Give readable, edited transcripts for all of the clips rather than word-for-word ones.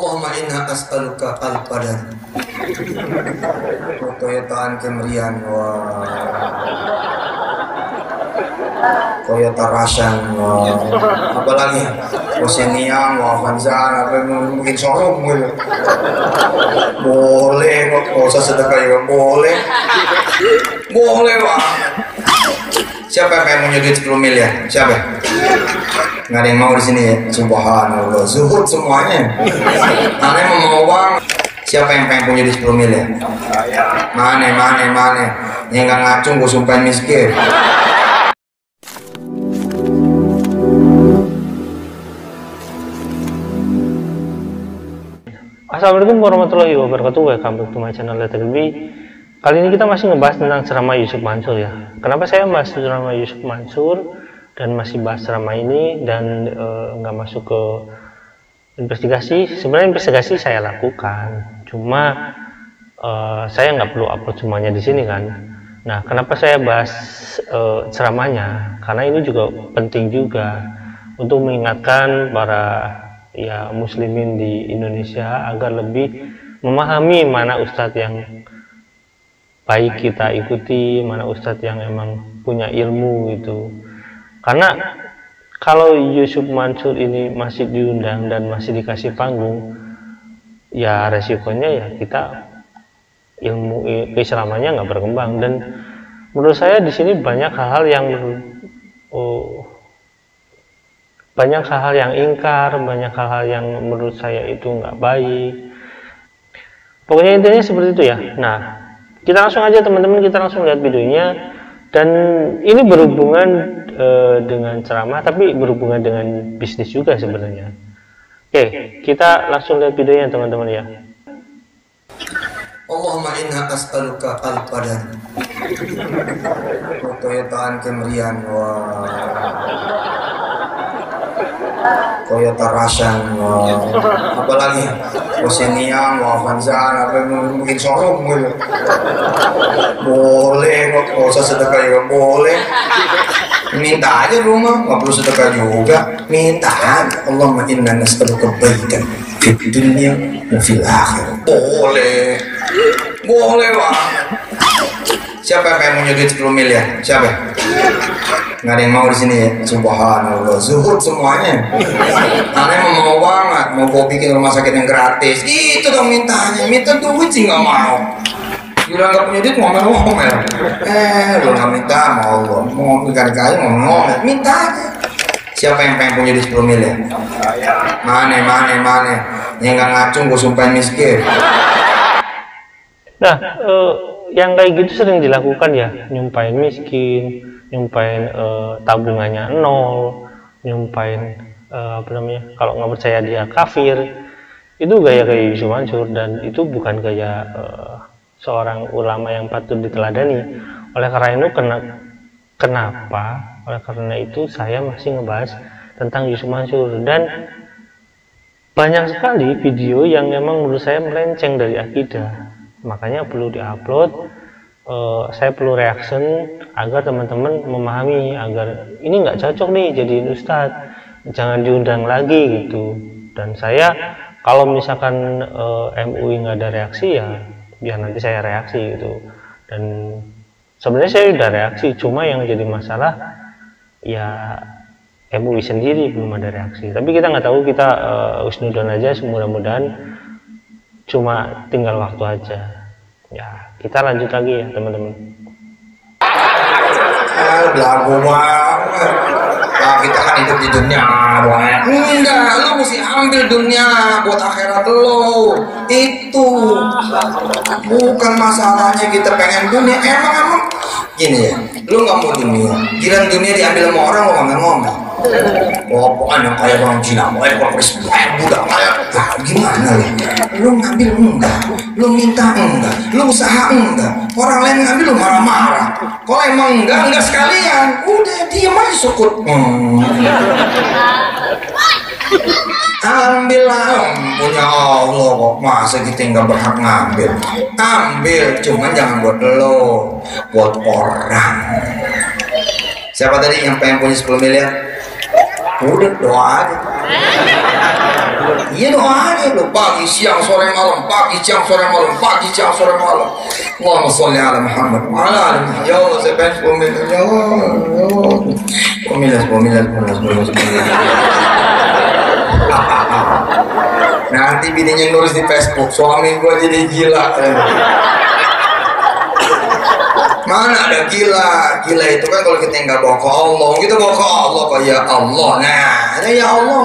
Allahumma inna as'aluka al-qadar wa Toyotaan Camryan wa Toyota Rasan wa apalagi Oceania wa Avanza apa mungkin sorong gitu. Boleh kok, nggak usah sedekah ya, boleh Pak. Siapa yang pengen punya duit 10 miliar? Siapa? Nggak ada yang mau di sini ya? Subhanallah, zuhud semuanya. Aneh mau bang. Siapa yang pengen punya duit 10 miliar? Mana? Yang nggak ngacung gue sumpahin miskin. Assalamualaikum warahmatullahi wabarakatuh. Welcome back to my channel Letter B. Kali ini kita masih ngebahas tentang ceramah Yusuf Mansur ya. Kenapa saya bahas ceramah Yusuf Mansur dan masih bahas ceramah ini dan nggak masuk ke investigasi? Sebenarnya investigasi saya lakukan, cuma saya nggak perlu upload semuanya di sini kan. Nah, kenapa saya bahas ceramahnya? Karena ini juga penting juga untuk mengingatkan para muslimin di Indonesia agar lebih memahami mana ustadz yang baik kita ikuti, mana ustadz yang emang punya ilmu gitu. Karena kalau Yusuf Mansur ini masih diundang dan masih dikasih panggung, ya resikonya ya kita ilmu keislamannya nggak berkembang. Dan menurut saya di sini banyak hal-hal yang ingkar, banyak hal-hal yang menurut saya itu nggak baik. Pokoknya intinya seperti itu ya. Nah, kita langsung aja teman-teman, kita langsung lihat videonya. Dan ini berhubungan dengan ceramah, tapi berhubungan dengan bisnis juga sebenarnya. Oke, kita langsung lihat videonya teman-teman ya. Allahumma inna as'aluka al-qadar wa Toyotaan Camryan wa Toyota Rasan apalagi Oceania wa Avanza apa mungkin sorong gitu. Boleh kok, nggak usah sedekah ya, boleh minta aja rumah, nggak perlu sedekah juga, minta aja. Allahumma inna nas'aluka baitan fid dunya wa fil akhirah. Boleh Pak. Siapa yang pengen punya duit 10 miliar? Siapa? Nggak ada yang mau di sini ya? Subhanallah, zuhud semuanya. Aneh mau banget, mau gue bikin rumah sakit yang gratis. Itu dong mintanya, minta duit sih nggak mau. Bilang nggak punya duit ngomel-ngomel. Lu nggak minta mau ikan-ikan ngomel-ngomel, minta aja. Siapa yang pengen punya duit 10 miliar? Mana? Yang nggak ngacung gue sumpahin miskin. Nah, yang kayak gitu sering dilakukan ya, nyumpain miskin, nyumpain tabungannya nol, nyumpain kalau nggak percaya dia kafir. Itu gaya Yusuf Mansur, dan itu bukan gaya seorang ulama yang patut diteladani. Oleh karena itu saya masih ngebahas tentang Yusuf Mansur, dan banyak sekali video yang memang menurut saya melenceng dari akidah. Makanya perlu diupload, saya perlu reaction agar teman-teman memahami, agar ini nggak cocok nih jadiin ustadz, jangan diundang lagi gitu. Dan saya kalau misalkan MUI nggak ada reaksi, ya biar nanti saya reaksi gitu. Dan sebenarnya saya udah reaksi, cuma yang jadi masalah ya MUI sendiri belum ada reaksi. Tapi kita nggak tahu, kita husnudon aja, mudah-mudahan cuma tinggal waktu aja ya. Kita lanjut lagi ya teman-teman. Belagu banget. Nah, kita kan hidup di dunia banget. Enggak, lu mesti ambil dunia buat akhirat lo. Itu bukan masalahnya kita pengen dunia. Emang gini ya, lu nggak mau dunia, giliran dunia diambil sama orang, lo ngomel-ngomel. Oh, pokoknya yang kayak orang Cina, ekor keris, budak kayak, gimana ya? Lu ngambil enggak, lu minta enggak, lu usaha enggak, orang lain ngambil lu marah-marah. Kalau emang enggak sekalian, udah diam aja sukut. Ambillah, punya Allah kok, masa kita nggak berhak ngambil? Ambil, cuman jangan buat lo, buat orang. Siapa tadi yang pengen punya 10 miliar? Udah doa aja. Iya doa aja. lo pagi, siang, sore, malam, pagi, siang, sore, malam, pagi, siang, sore, malam. Allahumma sholli ala Muhammad wa ala ali Muhammad. Ya Allah, saya pengen 10 miliar. Ya Allah. 10 miliar. Nanti bininya nulis di Facebook, suami gua jadi gila. Mana ada gila? Gila itu kan kalau kita nggak bawa ke Allah, kita bawa ke Allah kok ya Allah. Nah, ada ya Allah.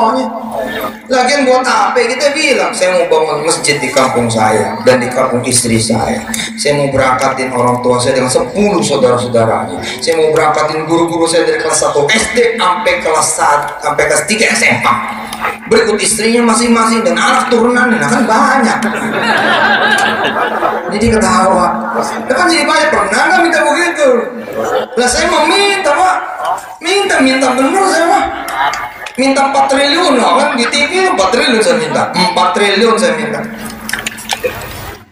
Lagian buat apa? Kita bilang, saya mau bangun masjid di kampung saya dan di kampung istri saya. Saya mau berangkatin orang tua saya dengan 10 saudara-saudaranya. Saya mau berangkatin guru-guru saya dari kelas 1 SD sampai kelas 3 SMA. Berikut istrinya masing-masing dan anak turunannya, nah kan banyak. Jadi ketawa. Kan jadi banyak, pernah nggak minta begitu? Lah saya mau minta Pak, minta bener saya Pak. Minta 4 triliun, kan di TV 4 triliun saya minta, 4 triliun saya minta.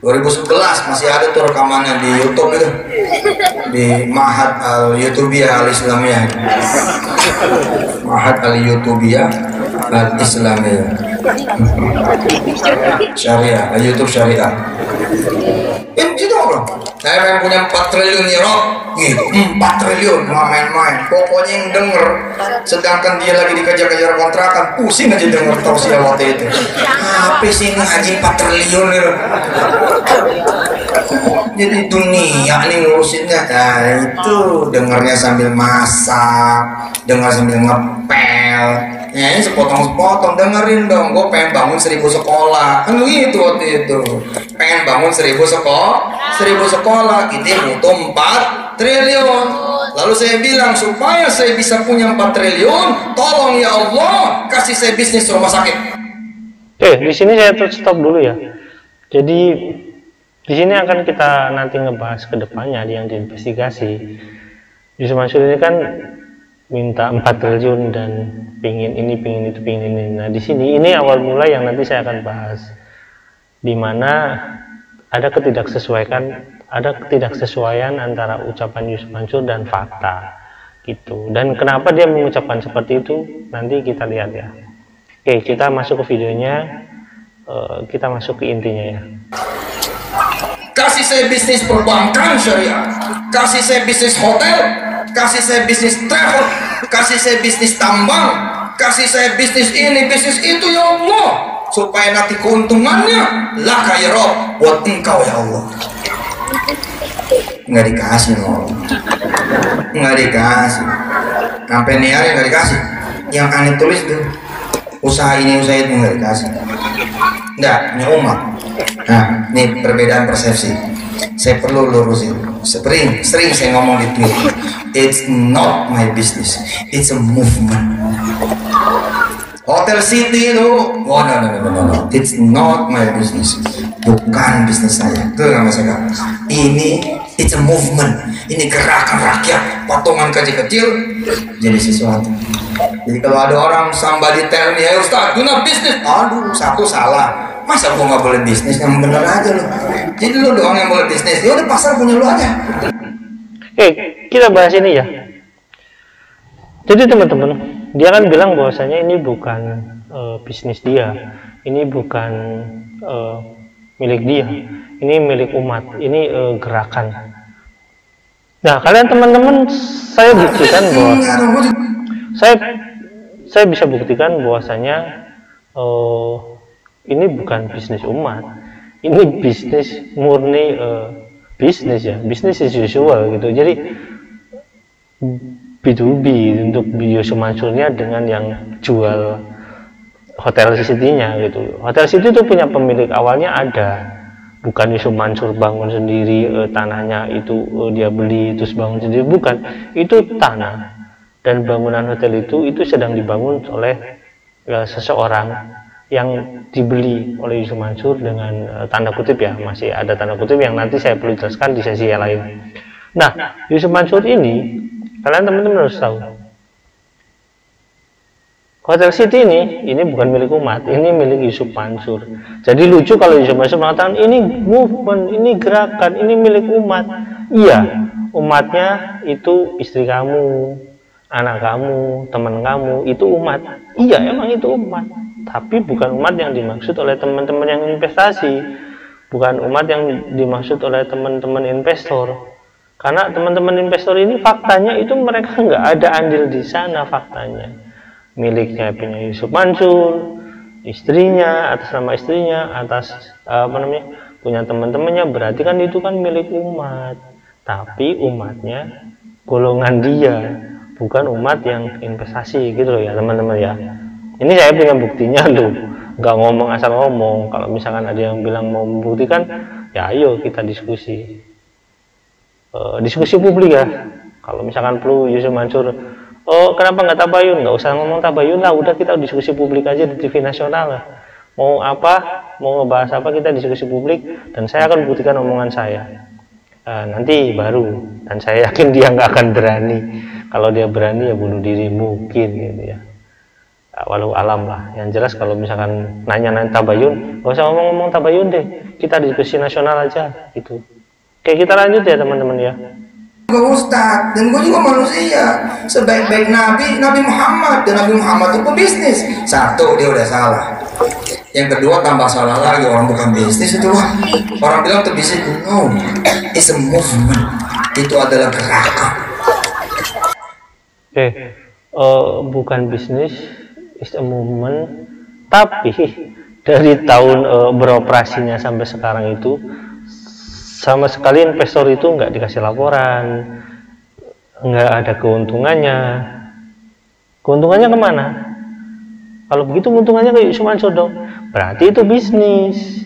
2011 masih ada tuh rekamannya di YouTube itu, di Mahat Al-Yutubiyah Al-Islamiyah, Mahat Al-Yutubiyah Al-Islamiyah Syariah, YouTube Syariah. Gitu orang. Saya yang punya 4 triliun ya Rob, gitu, 4 triliun, nggak main-main. Pokoknya yang denger, sedangkan dia lagi dikejar-kejar kontrakan, pusing aja denger tausiah waktu itu. Apa sih ini haji 4 triliun gitu. Jadi dunia nih ngurusinnya. Nah itu dengernya sambil masak, denger sambil ngepel. Ya ini sepotong-sepotong, dengerin dong. Gue pengen bangun 1000 sekolah, kan gitu waktu itu. Pengen bangun 1000 sekolah, kita butuh 4 triliun. Lalu saya bilang, supaya saya bisa punya 4 triliun, tolong ya Allah kasih saya bisnis rumah sakit. Di sini saya stop dulu ya. Jadi di sini akan kita nanti ngebahas ke depannya yang diinvestigasi. Yusuf Mansur ini kan minta 4 triliun dan pingin ini, pingin itu, pingin ini. Nah di sini ini awal mula yang nanti saya akan bahas, di mana ada ketidaksesuaian antara ucapan Yusuf Mansur dan fakta gitu. Dan kenapa dia mengucapkan seperti itu nanti kita lihat ya. Oke, kita masuk ke videonya, kita masuk ke intinya ya. Kasih saya bisnis perbankan syariah, kasih saya bisnis hotel, kasih saya bisnis travel, kasih saya bisnis tambang, kasih saya bisnis ini, bisnis itu ya Allah, supaya nanti keuntungannya laka ya Rob buat engkau ya Allah. Nggak dikasih loh, nggak dikasih, sampai nih hari nggak dikasih. Yang aneh tulis tuh usaha ini usaha itu nggak dikasih, nggak punya umat. Nah ini perbedaan persepsi, saya perlu lurusin. Sering saya ngomong di Twitter, it's not my business, it's a movement. Hotel City itu, oh no, it's not my business, bukan bisnis saya. Itu nama saya. Ini it's a movement, ini gerakan rakyat, patungan kecil-kecil jadi sesuatu. Jadi kalau ada orang somebody tell me, hey Ustaz, do not business, aduh satu salah. Masa gua nggak boleh bisnis? Yang bener aja lo. Jadi lo doang yang boleh bisnis. Ya udah pasar punya lo aja. Kita bahas ini ya. Jadi teman-teman, dia kan bilang bahwasanya ini bukan bisnis dia, ini bukan milik dia, ini milik umat, ini gerakan. Nah kalian teman-teman, saya buktikan bahwa saya bisa buktikan bahwasanya ini bukan bisnis umat, ini bisnis murni, bisnis ya, bisnis as usual gitu. Jadi B2B untuk Yusuf Mansurnya dengan yang jual Hotel City-nya gitu. Hotel City itu punya pemilik awalnya ada, bukan Yusuf Mansur bangun sendiri, tanahnya itu dia beli terus bangun sendiri, bukan. Itu tanah dan bangunan hotel itu sedang dibangun oleh seseorang yang dibeli oleh Yusuf Mansur dengan tanda kutip ya, masih ada tanda kutip yang nanti saya perlu jelaskan di sesi yang lain. Nah, Yusuf Mansur ini, kalian teman-teman harus tahu, Hotel City ini bukan milik umat, ini milik Yusuf Mansur. Jadi lucu kalau Yusuf Mansur mengatakan ini movement, ini gerakan, ini milik umat. Iya, umatnya itu istri kamu, anak kamu, teman kamu, itu umat. Iya, emang itu umat. tapi bukan umat yang dimaksud oleh teman-teman yang investasi, bukan umat yang dimaksud oleh teman-teman investor. Karena teman-teman investor ini faktanya itu mereka nggak ada andil di sana, faktanya miliknya punya Yusuf Mansur, istrinya, atas nama istrinya, atas punya teman-temannya, berarti kan itu kan milik umat, tapi umatnya golongan dia, bukan umat yang investasi gitu loh ya teman-teman ya. Ini saya punya buktinya loh, nggak ngomong asal ngomong. Kalau misalkan ada yang bilang mau membuktikan, ya ayo kita diskusi, diskusi publik ya. Kalau misalkan perlu Yusuf Mansur, oh kenapa nggak tabayun, nggak usah ngomong tabayun lah, udah kita diskusi publik aja di TV nasional lah. Mau apa, mau ngebahas apa, kita diskusi publik, dan saya akan buktikan omongan saya. Nanti baru, dan saya yakin dia nggak akan berani. Kalau dia berani ya bunuh diri mungkin gitu ya. Walau alam lah. Yang jelas kalau misalkan nanya-nanya tabayun, nggak usah ngomong-ngomong tabayun deh, kita diskusi nasional aja gitu. Oke, kita lanjut ya teman-teman ya. Gue Ustadz, dan gue juga manusia. Sebaik-baik Nabi Muhammad, dan Nabi Muhammad itu pebisnis. Satu, dia udah salah. Yang kedua, tambah salah lagi, orang bukan bisnis itu lah. Orang bilang itu bisnis, no, it's a movement. Itu adalah gerakan. Oke, bukan bisnis, it's a movement. Tapi dari tahun beroperasinya sampai sekarang itu, sama sekali investor itu nggak dikasih laporan, nggak ada keuntungannya. Keuntungannya kemana? Kalau begitu keuntungannya ke Yusuf Mansur dong. Berarti itu bisnis.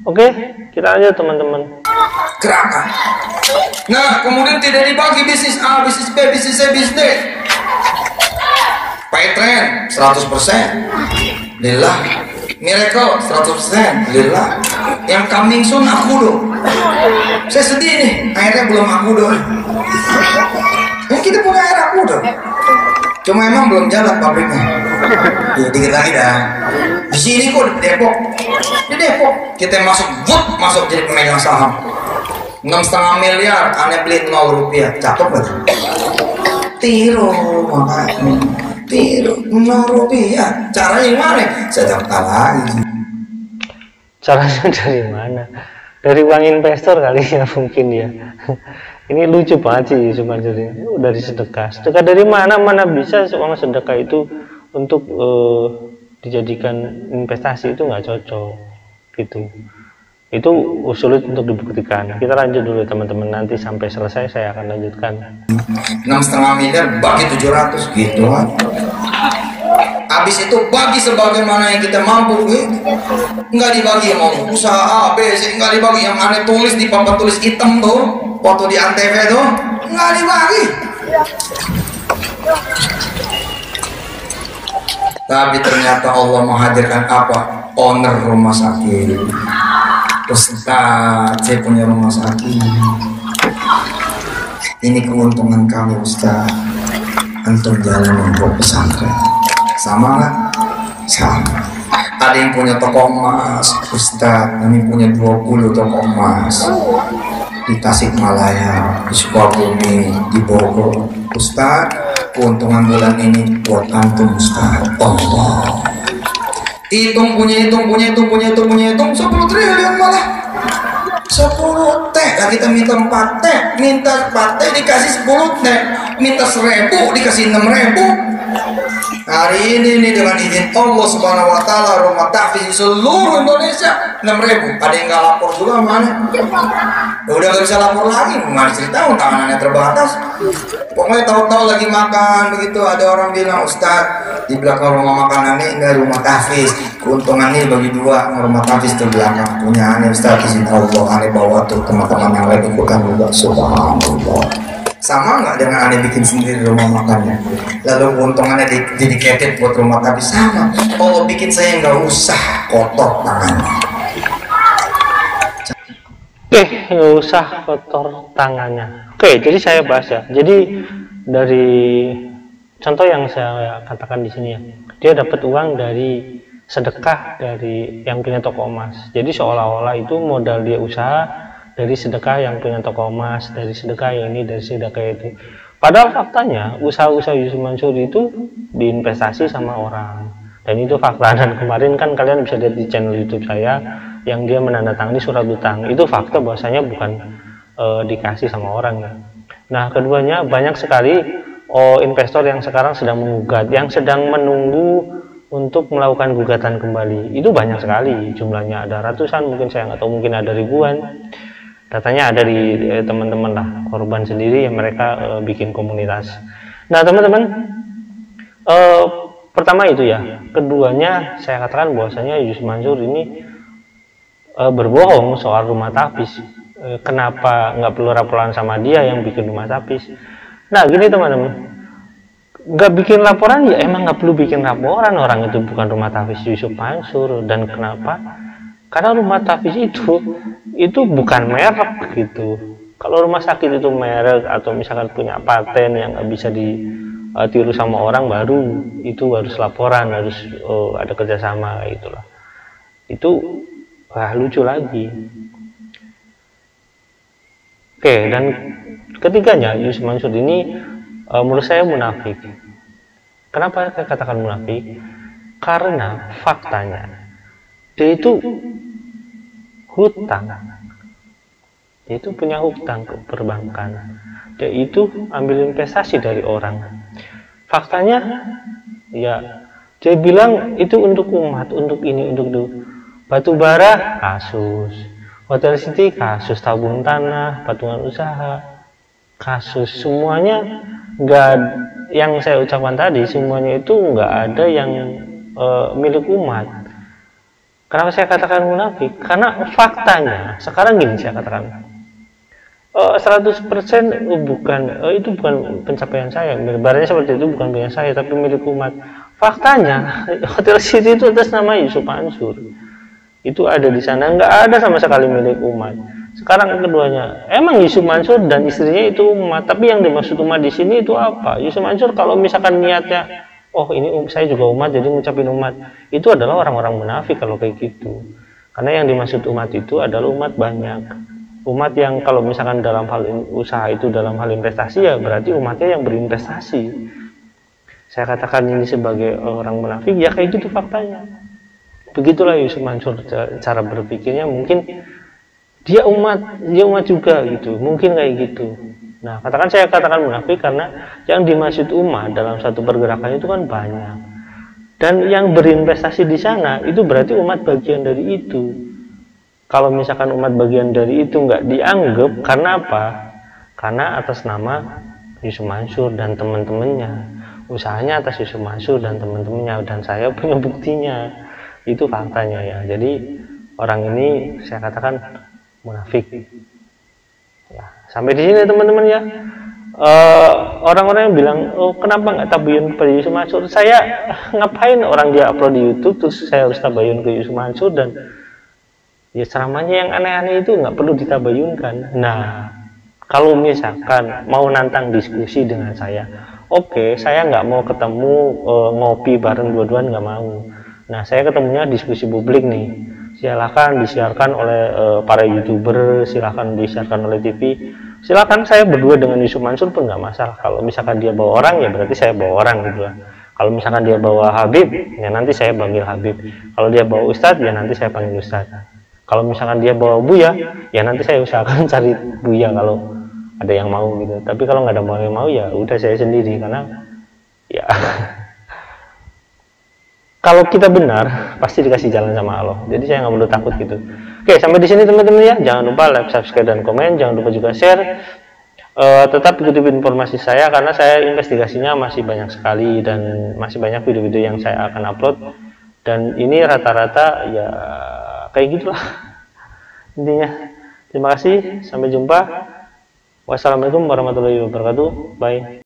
Oke, kita aja teman-teman. Gerakan. Nah, kemudian tidak dibagi bisnis A, bisnis B, bisnis C, bisnis D. Paytrend 100%. Lillah. Miracle 100%. Lillah. Yang coming soon aku dong. Saya sedih nih, airnya belum aku dong. Kita punya air aku dong. Cuma emang belum jalan pabriknya. Ya, dikit lagi dah. Di sini kok di Depok. Di Depok kita masuk jadi pemegang saham. 6,5 miliar, aneh beli 0 rupiah. Cakep banget. Tiru makanya. Tiru 0 rupiah. Caranya gimana? Saya daftar lagi. Caranya dari mana? Dari uang investor kali ya mungkin ya. Ini lucu banget sih Yusuf Mansur ini. Dari sedekah. Sedekah dari mana? Mana bisa uang sedekah itu untuk dijadikan investasi, itu nggak cocok gitu. Itu sulit untuk dibuktikan. Kita lanjut dulu teman-teman, nanti sampai selesai saya akan lanjutkan. 6,5 miliar bagi 700 gitu kan. Habis itu bagi sebagaimana yang kita mampu gitu. Nggak dibagi mau usaha A, B, C, nggak dibagi. Yang aneh tulis di papan tulis hitam tuh, foto di Antv tuh, nggak dibagi. Tapi ternyata Allah menghadirkan apa? Owner rumah sakit. Ustaz, saya punya rumah sakit. Ini keuntungan kami Ustaz. Antum jalan untuk pesantren. Sama nggak? Sama. Ada yang punya toko emas, Ustaz. Kami punya 20 toko emas di Tasikmalaya, di Sukabumi, di Bogor. Ustaz, keuntungan bulan ini buat antum Ustaz. Allah. Hitung punya 10 triliun malah. 10 T, lah kita minta 4 T, minta 4 T dikasih 10 T, minta 1000 dikasih 6000. Hari ini nih dengan izin Allah Subhanahu wa taala rumah tahfiz di seluruh Indonesia 6.000. Ada yang nggak lapor juga mana? Ya udah nggak bisa lapor lagi, mana cerita tangannya terbatas. Pokoknya tahu-tahu lagi makan begitu ada orang bilang, Ustaz di belakang rumah makan ini ada rumah tahfiz, keuntungan ini bagi 2, rumah tahfiz di belakang punya aneh Ustaz, izin Allah aneh bawa tuh teman-teman yang lain ikutan juga. Subhanallah. Sama nggak dengan aneh bikin sendiri rumah makannya, lalu keuntungannya dedicated buat rumah, tapi sama Allah bikin saya nggak usah kotor tangannya. Nggak usah kotor tangannya. Oke, jadi saya bahas ya. Jadi dari contoh yang saya katakan di sini ya, dia dapat uang dari sedekah dari yang punya toko emas. Jadi seolah-olah itu modal dia usaha dari sedekah yang punya toko emas, dari sedekah yang ini, dari sedekah itu. Padahal faktanya usaha-usaha Yusuf Mansur itu diinvestasi sama orang. dan itu fakta. Dan kemarin kan kalian bisa lihat di channel YouTube saya yang dia menandatangani surat utang, itu fakta bahwasanya bukan dikasih sama orang ya. Nah, keduanya banyak sekali investor yang sekarang sedang menggugat, yang sedang menunggu untuk melakukan gugatan kembali. Itu banyak sekali jumlahnya, ada ratusan, mungkin saya nggak tahu, mungkin ada ribuan. Datanya ada di teman-teman lah, korban sendiri yang mereka bikin komunitas. Nah teman-teman, pertama itu ya, keduanya saya katakan bahwasanya Yusuf Mansur ini berbohong soal rumah tapis. Kenapa nggak perlu laporan sama dia yang bikin rumah tapis? Nah gini teman-teman, nggak bikin laporan ya emang nggak perlu bikin laporan, orang itu bukan rumah tapis Yusuf Mansur. Dan kenapa? Karena rumah tapis itu bukan merek gitu. Kalau rumah sakit itu merek atau misalkan punya paten yang nggak bisa ditiru sama orang, baru itu harus laporan, harus ada kerjasama itulah. Itu lucu lagi. Oke, dan ketiganya Yusuf Mansur ini menurut saya munafik. Kenapa saya katakan munafik? Karena faktanya dia itu hutang, dia itu punya hutang ke perbankan, dia itu ambil investasi dari orang. Faktanya ya dia bilang itu untuk umat, untuk ini, untuk itu. Batu bara kasus, Hotel City kasus, tabung tanah, patungan usaha kasus, semuanya nggak, yang saya ucapkan tadi semuanya itu nggak ada yang milik umat. Kenapa saya katakan munafik? Karena faktanya sekarang gini, saya katakan 100% bukan itu bukan pencapaian saya, barangnya seperti itu bukan punya saya tapi milik umat. Faktanya Hotel City itu atas nama Yusuf Mansur, itu ada di sana, nggak ada sama sekali milik umat. Sekarang keduanya, emang Yusuf Mansur dan istrinya itu umat, tapi yang dimaksud umat di sini itu apa? Yusuf Mansur kalau misalkan niatnya, oh ini saya juga umat jadi ngucapin umat, itu adalah orang-orang munafik kalau kayak gitu. Karena yang dimaksud umat itu adalah umat banyak, umat yang kalau misalkan dalam hal usaha itu, dalam hal investasi, ya berarti umatnya yang berinvestasi. Saya katakan ini sebagai orang munafik, ya kayak gitu faktanya. Begitulah Yusuf Mansur cara berpikirnya, mungkin dia umat juga gitu, mungkin kayak gitu. Nah, saya katakan munafik karena yang dimaksud umat dalam satu pergerakan itu kan banyak, dan yang berinvestasi di sana itu berarti umat bagian dari itu. Kalau misalkan umat bagian dari itu nggak dianggap, karena apa? Karena atas nama Yusuf Mansur dan teman-temannya, usahanya atas Yusuf Mansur dan teman-temannya, dan saya punya buktinya. Itu faktanya ya. Jadi orang ini saya katakan munafik ya. Sampai di sini teman-teman ya. Orang-orang yang bilang, oh kenapa nggak tabayun pada Yusuf Mansur? Saya ngapain, orang dia upload di YouTube terus saya harus tabayun ke Yusuf Mansur? Dan ya ceramahnya yang aneh-aneh itu nggak perlu ditabayunkan. Nah, kalau misalkan mau nantang diskusi dengan saya, oke, saya nggak mau ketemu ngopi bareng dua-duaan, nggak mau. Nah, saya ketemunya diskusi publik nih. Silahkan disiarkan oleh para YouTuber, silahkan disiarkan oleh TV. Silahkan saya berdua dengan Yusuf Mansur pun nggak masalah. Kalau misalkan dia bawa orang, ya berarti saya bawa orang gitu lah. Kalau misalkan dia bawa Habib, ya nanti saya panggil Habib. Kalau dia bawa Ustadz, ya nanti saya panggil Ustadz. Kalau misalkan dia bawa Buya, ya nanti saya usahakan cari Buya kalau ada yang mau gitu. Tapi kalau nggak ada yang mau, ya udah saya sendiri, karena ya kalau kita benar pasti dikasih jalan sama Allah. Jadi saya nggak perlu takut gitu. Oke, sampai di sini teman-teman ya. Jangan lupa like, subscribe, dan komen. Jangan lupa juga share. Tetap ikuti informasi saya karena saya investigasinya masih banyak sekali dan masih banyak video-video yang saya akan upload. Dan ini rata-rata ya kayak gitulah intinya. Terima kasih. Sampai jumpa. Wassalamualaikum warahmatullahi wabarakatuh. Bye.